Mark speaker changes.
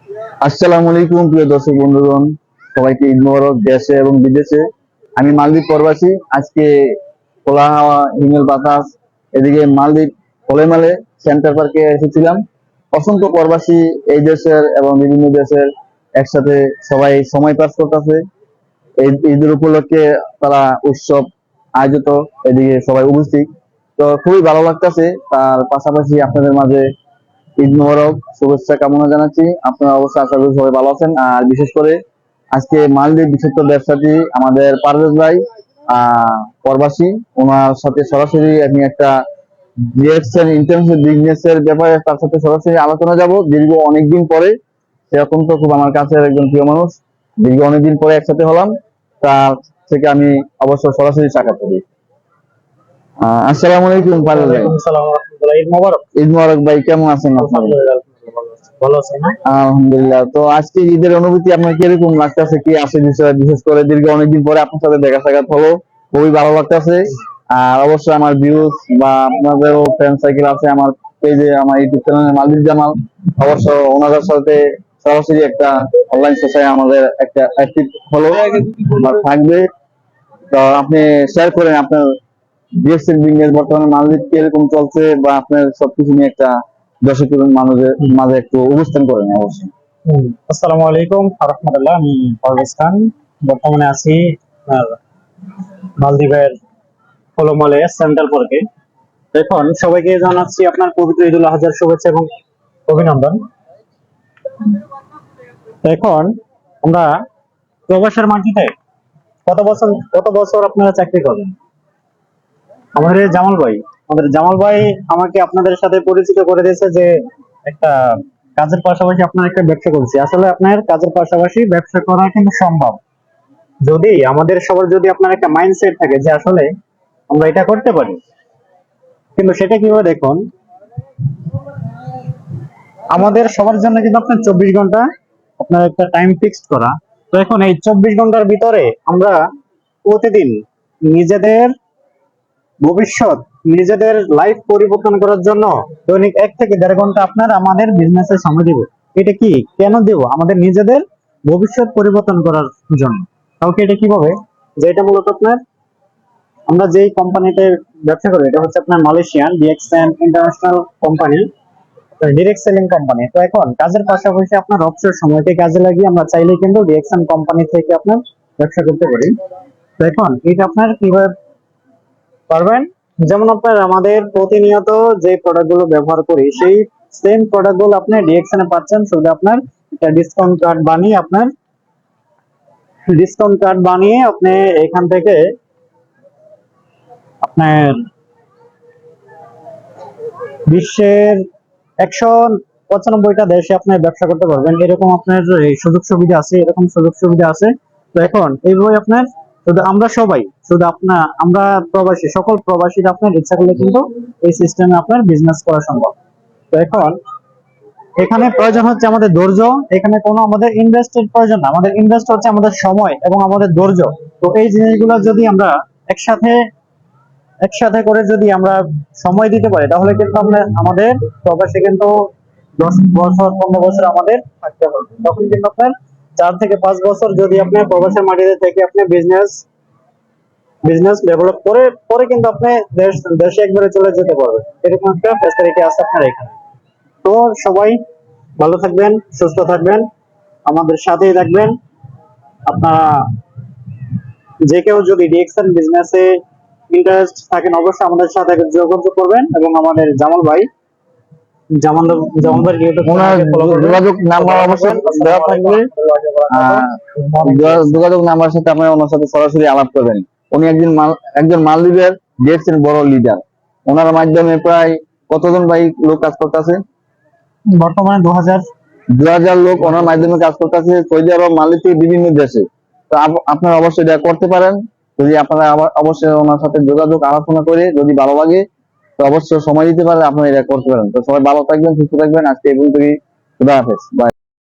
Speaker 1: আসসালামু আলাইকুম প্রিয় দর্শক বন্ধুগণ, সবাইকে ঈদ মোবারক দেশে এবং বিদেশে। আমি মালদ্বীপ প্রবাসী। আজকে খোলা হাওয়া, হিমেল বাতাস, এদিকে মালদ্বীপ মালে সেন্টার পার্কে এসেছিলাম। অসংখ্য প্রবাসী এই দেশের এবং বিভিন্ন দেশের একসাথে সবাই সময় পাস করতেছে। এই ঈদের উপলক্ষে তারা উৎসব আয়োজিত, এদিকে সবাই উপস্থিত। তো খুবই ভালো লাগতেছে। তার পাশাপাশি আপনাদের মাঝে ঈদ মোবারক শুভেচ্ছা কামনা জানাচ্ছি। আপনারা অবশ্যই আশা করি সবাই ভালো আছেন। আর বিশেষ করে আজকে মালদ্বীপ বিশেষত ব্যবসায়ী আমাদের পারভেজ ভাই প্রবাসী, ওনার সাথে সরাসরি আমি একটা ইন্টারন্যাশনাল বিজনেস এর ব্যাপারে তার সাথে সরাসরি আলোচনা যাব। দীর্ঘ অনেকদিন পরে, সেরকম তো খুব আমার কাছে একজন প্রিয় মানুষ, দীর্ঘ অনেকদিন পরে একসাথে হলাম। তার থেকে আমি অবশ্য সরাসরি সাক্ষাৎ করি। আসসালামু আলাইকুম পারভেজ ভাই।
Speaker 2: ঈদ মোবারক।
Speaker 1: ঈদ মোবারক ভাই, কেমন আছেন আপনি?
Speaker 2: ভালো আছেন না?
Speaker 1: আলহামদুলিল্লাহ। তো আজকে ঈদের অনুভূতি আপনার কিরকম লাগতেছে, কি আছে বিষয়? বিশেষ করে দীর্ঘ অনেকদিন পরে আপনার সাথে দেখা সাক্ষাৎ হলো, খুবই ভালো লাগতেছে। আর অবশ্যই আমার ভিউজ বা আপনাদেরও ফ্রেন্ড সার্কেল আছে আমার পেজে, আমার ইউটিউব চ্যানেলে মালদ্বীপ জামাল, অবশ্য ওনাদের সাথে সরাসরি একটা অনলাইন সোসাইটি আমাদের একটা অ্যাক্টিভ হলো বা থাকবে। তো আপনি শেয়ার করেন আপনার বিএসসি বিজনেস বর্তমানে মালদ্বীপ কিরকম চলছে, বা আপনার সবকিছু নিয়ে একটা দর্শকের মানুষের মাঝে একটু অবস্থান করেন অবশ্যই।
Speaker 2: আসসালামু আলাইকুম রাহমাতুল্লাহ। আমি পারভেজ খান, বর্তমানে আছি আপনার মালদ্বীপের ফলমলে সেন্ট্রাল পার্কে। এখন সবাইকে জানাচ্ছি আপনার পবিত্র ঈদুল আজহার শুভেচ্ছা এবং অভিনন্দন। এখন আমরা প্রবাসের মাটিতে কত বছর আপনারা চাকরি করেন? আমাদের জামাল ভাই আমাকে আপনাদের সাথে পরিচিত করে দিয়েছে যে একটা কাজের পাশাপাশি আপনার একটা ব্যবসা করছি। আসলে আপনার কাজের পাশাপাশি ব্যবসা করা কিন্তু সম্ভব, যদি আমাদের সবার যদি আপনার একটা মাইন্ডসেট থাকে যে আসলে আমরা এটা করতে পারি। কিন্তু সেটা কিভাবে দেখুন, আমাদের সবার জন্য কিন্তু আপনার 24 ঘন্টা আপনার একটা টাইম ফিক্সড করা। তো এখন এই 24 ঘন্টার ভিতরে আমরা প্রতিদিন নিজেদের ভবিষ্যৎ, নিজেদের লাইফ পরিবর্তন করার জন্য দৈনিক 1 থেকে দেড় ঘন্টা আপনার আমাদের বিজনেসে সময় দিব। এটা কি কেন দেব? আমাদের নিজেদের ভবিষ্যৎ পরিবর্তন করার জন্য। কাউকে এটা কিভাবে, যে এটা মূলত আপনার আমরা যেই কোম্পানিতে ব্যবসা করি, এটা হচ্ছে আপনার Malaysian DXN international company, direct selling company. তো এখন কাজের পাশাপাশি আপনার অবসর সময়কে কাজে লাগিয়ে আমরা চাইলে কিন্তু ডিএক্সএন কোম্পানি থেকে আপনার ব্যবসা করতে পারি। তো এখন এটা আপনার কিভাবে পারবেন? যেমন আপনার আমাদের প্রতিনিয়ত যে প্রোডাক্ট গুলো ব্যবহার করি, সেই সেম প্রোডাক্ট গুলো আপনি ডিএক্সএন এ পাচ্ছেন। শুধু আপনার একটা ডিসকাউন্ট কার্ড বানিয়ে আপনি এখান থেকে আপনার বিশ্বের 195টা দেশে আপনি ব্যবসা করতে পারবেন। এরকম আপনার এই সুযোগ সুবিধা আছে। তো এখন এইভাবে আপনার আমরা প্রবাসী, সকল প্রবাসীরা আপনার ইচ্ছা করলে কিন্তু এই সিস্টেমে আপনার বিজনেস করা সম্ভব। তো এখন এখানে প্রয়োজন হচ্ছে আমাদের ধৈর্য। এখানে কোনো আমাদের ইনভেস্টের প্রয়োজন না, আমাদের ইনভেস্ট হচ্ছে আমাদের সময় এবং আমাদের ধৈর্য। তো এই জিনিসগুলো যদি আমরা একসাথে একসাথে করে যদি আমরা সময় দিতে পারি, তাহলে কিন্তু আমাদের প্রবাসে কিন্তু 10 বছর 15 বছর আমাদের থাকতে হবে। তখন কিন্তু আপনার 4 থেকে 5 বছর যদি আপনি প্রবাসের মাটিতে থেকে আপনি বিজনেস বিজনেস ডেভেলপ করে পরে কিন্তু আপনি দেশে একবারে চলে যেতে পারবেন। এরকম একটা ফ্যাসিলিটি আছে আপনার এখানে। তো সবাই ভালো থাকবেন, সুস্থ থাকবেন, আমাদের সাথেই থাকবেন। আপনারা যে কেউ যদি ডিএক্সএন বিজনেসে ইন্টারেস্ট থাকেন, অবশ্যই আমাদের সাথে যোগাযোগ করবেন এবং আমাদের জামাল ভাই জামাল জামাল ভাই
Speaker 1: ওনার যোগাযোগ নাম্বার অবশ্যই দেওয়া থাকবে। যোগাযোগ নাম্বার সাথে আপনি ওনার সাথে সরাসরি আলাপ করবেন। উনি একজন মালদ্বীপের ডিএক্সএন বড় লিডার। ওনার মাধ্যমে প্রায় কতজন ভাই লোক কাজ করতেছে?
Speaker 2: বর্তমানে
Speaker 1: 2000 লোক ওনার মাধ্যমে কাজ করতেছে সৌদি আরব, মালয়েশিয়া, বিভিন্ন দেশে। তো আপনারা অবশ্যই এটা করতে পারেন। যদি আপনারা অবশ্যই ওনার সাথে যোগাযোগ আলোচনা করে যদি ভালো লাগে, তো অবশ্যই সময় দিতে পারেন, আপনারা এটা করতে পারেন। তো সবাই ভালো থাকবেন, সুস্থ থাকবেন। আজকে এই পর্যন্তই। খুদা হাফেজ। বাই।